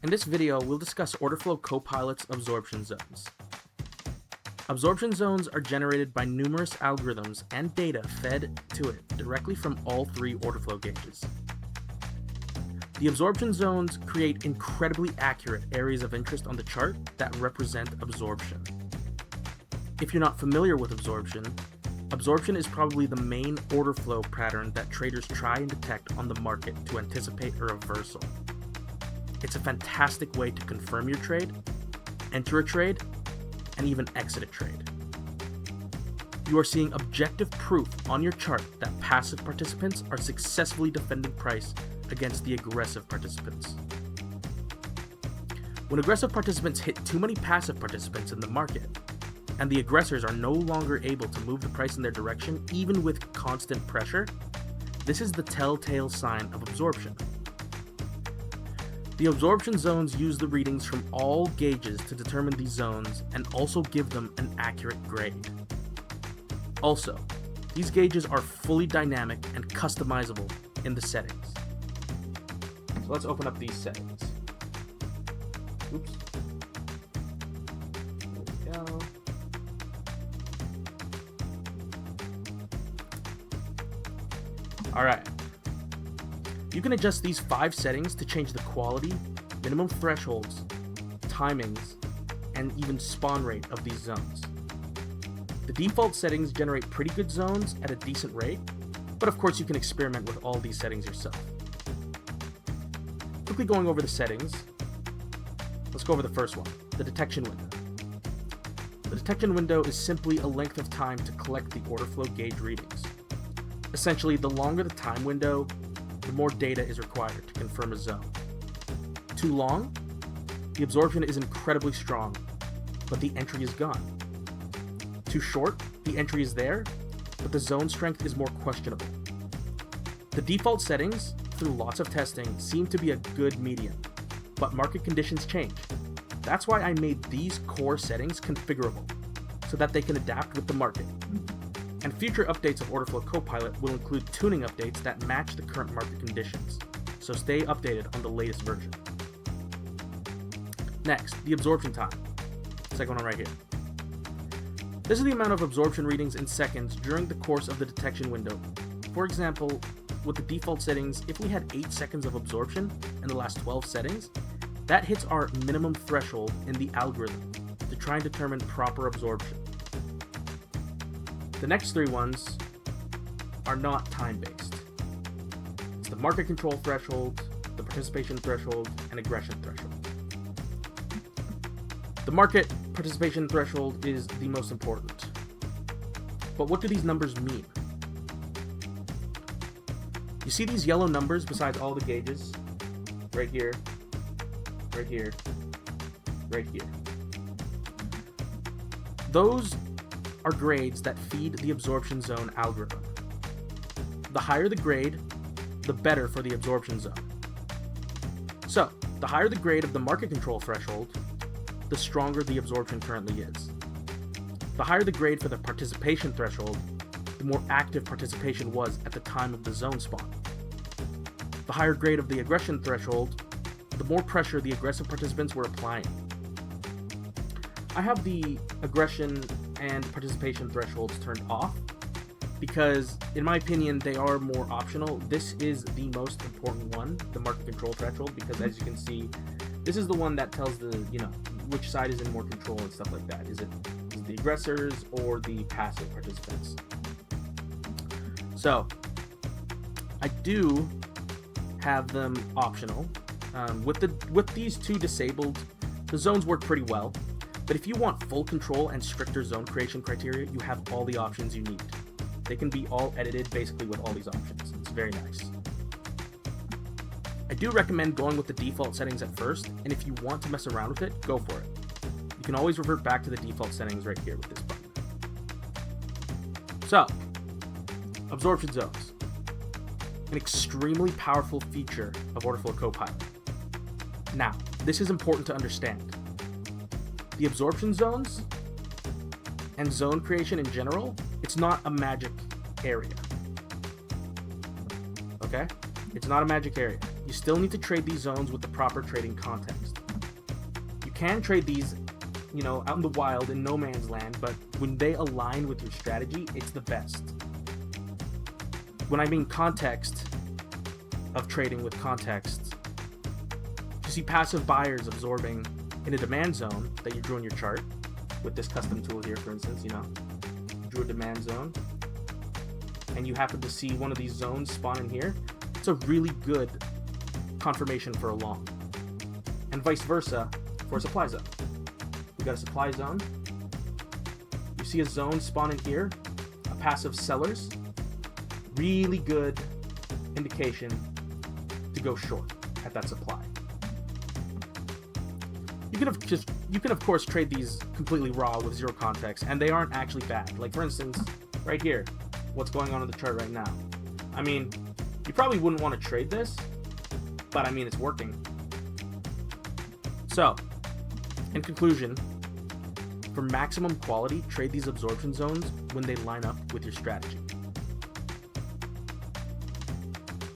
In this video, we'll discuss OrderFlow Copilot's absorption zones. Absorption zones are generated by numerous algorithms and data fed to it directly from all three OrderFlow gauges. The absorption zones create incredibly accurate areas of interest on the chart that represent absorption. If you're not familiar with absorption is probably the main order flow pattern that traders try and detect on the market to anticipate a reversal. It's a fantastic way to confirm your trade, enter a trade, and even exit a trade. You are seeing objective proof on your chart that passive participants are successfully defending price against the aggressive participants. When aggressive participants hit too many passive participants in the market, and the aggressors are no longer able to move the price in their direction even with constant pressure, this is the telltale sign of absorption. The absorption zones use the readings from all gauges to determine these zones and also give them an accurate grade. Also, these gauges are fully dynamic and customizable in the settings. So let's open up these settings. Oops. There we go. Alright. You can adjust these 5 settings to change the quality, minimum thresholds, timings, and even spawn rate of these zones. The default settings generate pretty good zones at a decent rate, but of course you can experiment with all these settings yourself. Quickly going over the settings, let's go over the first one, the detection window. The detection window is simply a length of time to collect the order flow gauge readings. Essentially, the longer the time window, the more data is required to confirm a zone. Too long, the absorption is incredibly strong, but the entry is gone. Too short, the entry is there, but the zone strength is more questionable. The default settings, through lots of testing, seem to be a good medium, but market conditions change. That's why I made these core settings configurable, so that they can adapt with the market. And future updates of OrderFlow Copilot will include tuning updates that match the current market conditions, so stay updated on the latest version. Next, the absorption time. Second one right here. This is the amount of absorption readings in seconds during the course of the detection window. For example, with the default settings, if we had 8 seconds of absorption in the last 12 settings, that hits our minimum threshold in the algorithm to try and determine proper absorption. The next 3 ones are not time-based. It's the market control threshold, the participation threshold, and aggression threshold. The market participation threshold is the most important. But what do these numbers mean? You see these yellow numbers besides all the gauges? Right here, right here, right here. Those are grades that feed the absorption zone algorithm. The higher the grade, the better for the absorption zone. So, the higher the grade of the market control threshold, the stronger the absorption currently is. The higher the grade for the participation threshold, the more active participation was at the time of the zone spawn. The higher grade of the aggression threshold, the more pressure the aggressive participants were applying. I have the aggression and participation thresholds turned off because, in my opinion, they are more optional. This is the most important one, the market control threshold, because as you can see, this is the one that tells the, which side is in more control and stuff like that. Is it the aggressors or the passive participants? So, I do have them optional. With these 2 disabled, the zones work pretty well. But if you want full control and stricter zone creation criteria, you have all the options you need. They can be all edited basically with all these options. It's very nice. I do recommend going with the default settings at first, and if you want to mess around with it, go for it. You can always revert back to the default settings right here with this button. So, absorption zones. An extremely powerful feature of OrderFlow Copilot. Now, this is important to understand. The absorption zones and zone creation in general, it's not a magic area. Okay? It's not a magic area. you still need to trade these zones with the proper trading context. You can trade these, out in the wild in no man's land, but when they align with your strategy, it's the best. When I mean context of trading with context, you see passive buyers absorbing in a demand zone that you drew in your chart with this custom tool here, for instance, you drew a demand zone and you happen to see one of these zones spawn in here. It's a really good confirmation for a long, and vice versa for a supply zone. We got a supply zone. You see a zone spawn in here, a passive sellers, really good indication to go short at that supply. You can of course trade these completely raw with zero context, and they aren't actually bad. Like for instance, right here, what's going on in the chart right now. I mean, you probably wouldn't want to trade this, but I mean, it's working. So, in conclusion, for maximum quality, trade these absorption zones when they line up with your strategy.